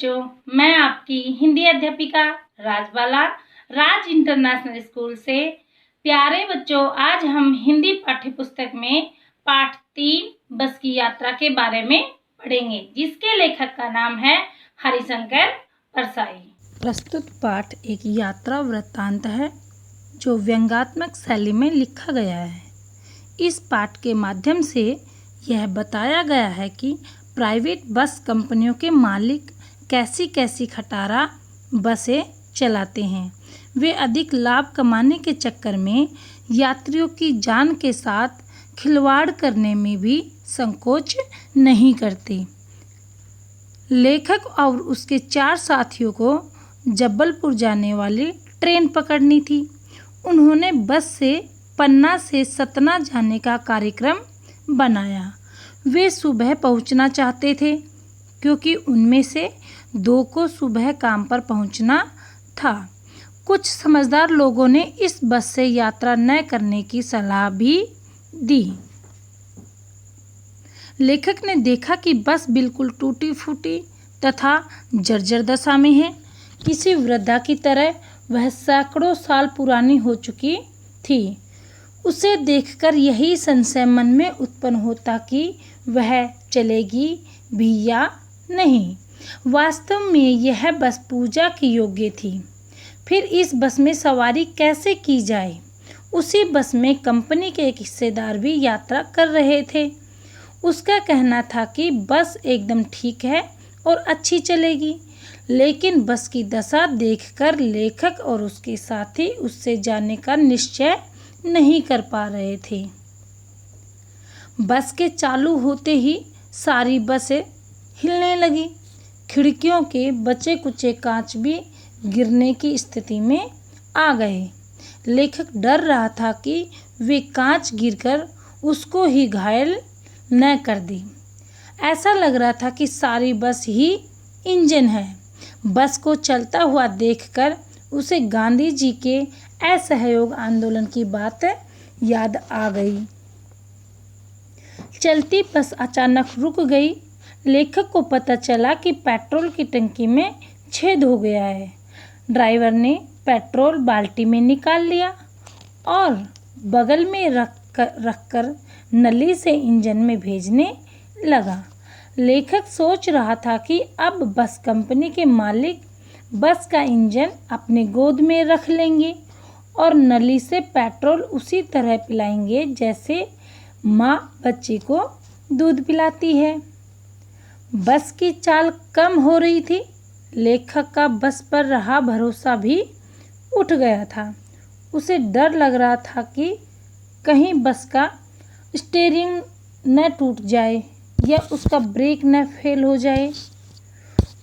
बच्चों, मैं आपकी हिंदी अध्यापिका राजबाला राज इंटरनेशनल स्कूल से। प्यारे बच्चों, आज हम हिंदी पाठ्य पुस्तक में पाठ 3 बस की यात्रा के बारे में पढ़ेंगे, जिसके लेखक का नाम है हरिशंकर परसाई। प्रस्तुत पाठ एक यात्रा वृत्तांत है जो व्यंग्यात्मक शैली में लिखा गया है। इस पाठ के माध्यम से यह बताया गया है कि प्राइवेट बस कंपनियों के मालिक कैसी कैसी खटारा बसें चलाते हैं। वे अधिक लाभ कमाने के चक्कर में यात्रियों की जान के साथ खिलवाड़ करने में भी संकोच नहीं करते। लेखक और उसके 4 साथियों को जबलपुर जाने वाली ट्रेन पकड़नी थी। उन्होंने बस से पन्ना से सतना जाने का कार्यक्रम बनाया। वे सुबह पहुंचना चाहते थे क्योंकि उनमें से 2 को सुबह काम पर पहुंचना था। कुछ समझदार लोगों ने इस बस से यात्रा न करने की सलाह भी दी। लेखक ने देखा कि बस बिल्कुल टूटी फूटी तथा जर्जर दशा में है। किसी वृद्धा की तरह वह सैकड़ों साल पुरानी हो चुकी थी। उसे देखकर यही संशय मन में उत्पन्न होता कि वह चलेगी भी या नहीं। वास्तव में यह बस पूजा के योग्य थी। फिर इस बस में सवारी कैसे की जाए? उसी बस में कंपनी के एक हिस्सेदार भी यात्रा कर रहे थे। उसका कहना था कि बस एकदम ठीक है और अच्छी चलेगी, लेकिन बस की दशा देखकर लेखक और उसके साथी उससे जाने का निश्चय नहीं कर पा रहे थे। बस के चालू होते ही सारी बसें हिलने लगी। खिड़कियों के बचे कुचे कांच भी गिरने की स्थिति में आ गए। लेखक डर रहा था कि वे कांच गिरकर उसको ही घायल न कर दे। ऐसा लग रहा था कि सारी बस ही इंजन है। बस को चलता हुआ देखकर उसे गांधी जी के असहयोग आंदोलन की बात याद आ गई। चलती बस अचानक रुक गई। लेखक को पता चला कि पेट्रोल की टंकी में छेद हो गया है। ड्राइवर ने पेट्रोल बाल्टी में निकाल लिया और बगल में रखकर नली से इंजन में भेजने लगा। लेखक सोच रहा था कि अब बस कंपनी के मालिक बस का इंजन अपने गोद में रख लेंगे और नली से पेट्रोल उसी तरह पिलाएंगे जैसे माँ बच्चे को दूध पिलाती है। बस की चाल कम हो रही थी। लेखक का बस पर रहा भरोसा भी उठ गया था। उसे डर लग रहा था कि कहीं बस का स्टीयरिंग न टूट जाए या उसका ब्रेक न फेल हो जाए।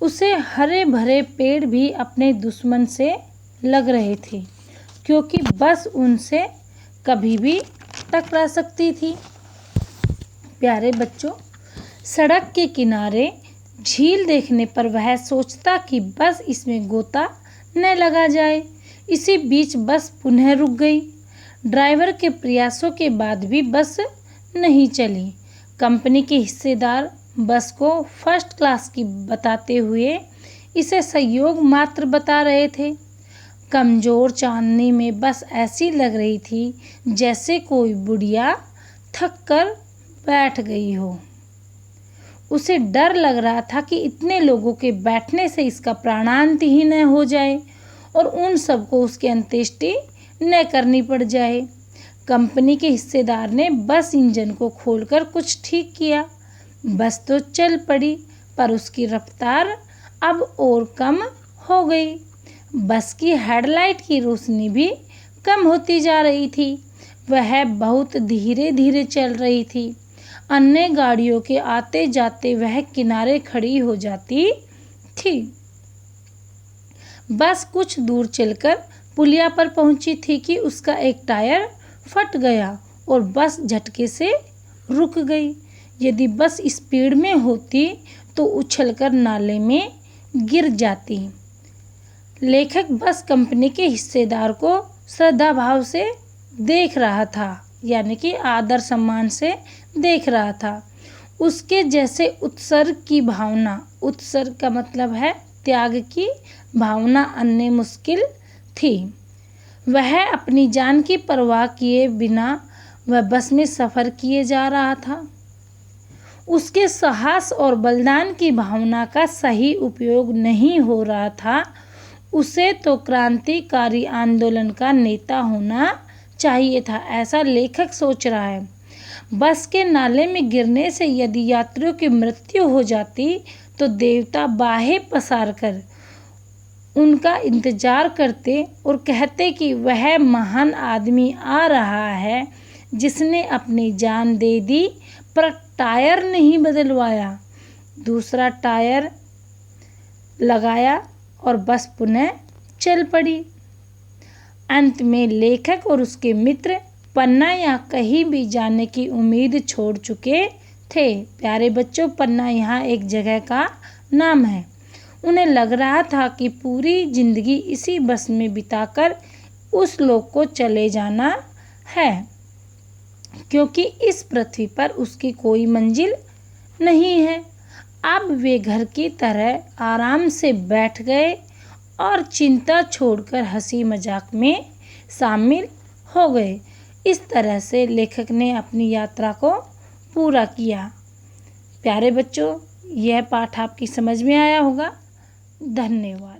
उसे हरे भरे पेड़ भी अपने दुश्मन से लग रहे थे, क्योंकि बस उनसे कभी भी टकरा सकती थी। प्यारे बच्चों, सड़क के किनारे झील देखने पर वह सोचता कि बस इसमें गोता न लगा जाए। इसी बीच बस पुनः रुक गई। ड्राइवर के प्रयासों के बाद भी बस नहीं चली। कंपनी के हिस्सेदार बस को फर्स्ट क्लास की बताते हुए इसे सहयोग मात्र बता रहे थे। कमजोर चांदनी में बस ऐसी लग रही थी जैसे कोई बुढ़िया थक कर बैठ गई हो। उसे डर लग रहा था कि इतने लोगों के बैठने से इसका प्राणांत ही न हो जाए और उन सबको उसकी अंत्येष्टि न करनी पड़ जाए। कंपनी के हिस्सेदार ने बस इंजन को खोलकर कुछ ठीक किया। बस तो चल पड़ी, पर उसकी रफ्तार अब और कम हो गई। बस की हेडलाइट की रोशनी भी कम होती जा रही थी। वह बहुत धीरे धीरे चल रही थी। अन्य गाड़ियों के आते जाते वह किनारे खड़ी हो जाती थी। बस कुछ दूर चलकर पुलिया पर पहुंची थी कि उसका एक टायर फट गया और बस झटके से रुक गई। यदि बस स्पीड में होती तो उछलकर नाले में गिर जाती। लेखक बस कंपनी के हिस्सेदार को श्रद्धा भाव से देख रहा था, यानी कि आदर सम्मान से देख रहा था। उसके जैसे उत्सर्ग की भावना, उत्सर्ग का मतलब है त्याग की भावना, अन्य मुश्किल थी। वह अपनी जान की परवाह किए बिना वह बस में सफ़र किए जा रहा था। उसके साहस और बलिदान की भावना का सही उपयोग नहीं हो रहा था। उसे तो क्रांतिकारी आंदोलन का नेता होना चाहिए था, ऐसा लेखक सोच रहा है। बस के नाले में गिरने से यदि यात्रियों की मृत्यु हो जाती तो देवता बाहें पसार कर उनका इंतजार करते और कहते कि वह महान आदमी आ रहा है जिसने अपनी जान दे दी पर टायर नहीं बदलवाया। दूसरा टायर लगाया और बस पुनः चल पड़ी। अंत में लेखक और उसके मित्र पन्ना या कहीं भी जाने की उम्मीद छोड़ चुके थे। प्यारे बच्चों, पन्ना यहाँ एक जगह का नाम है। उन्हें लग रहा था कि पूरी जिंदगी इसी बस में बिताकर उस लोक को चले जाना है, क्योंकि इस पृथ्वी पर उसकी कोई मंजिल नहीं है। अब वे घर की तरह आराम से बैठ गए और चिंता छोड़कर हंसी मजाक में शामिल हो गए। इस तरह से लेखक ने अपनी यात्रा को पूरा किया। प्यारे बच्चों, यह पाठ आपकी समझ में आया होगा। धन्यवाद।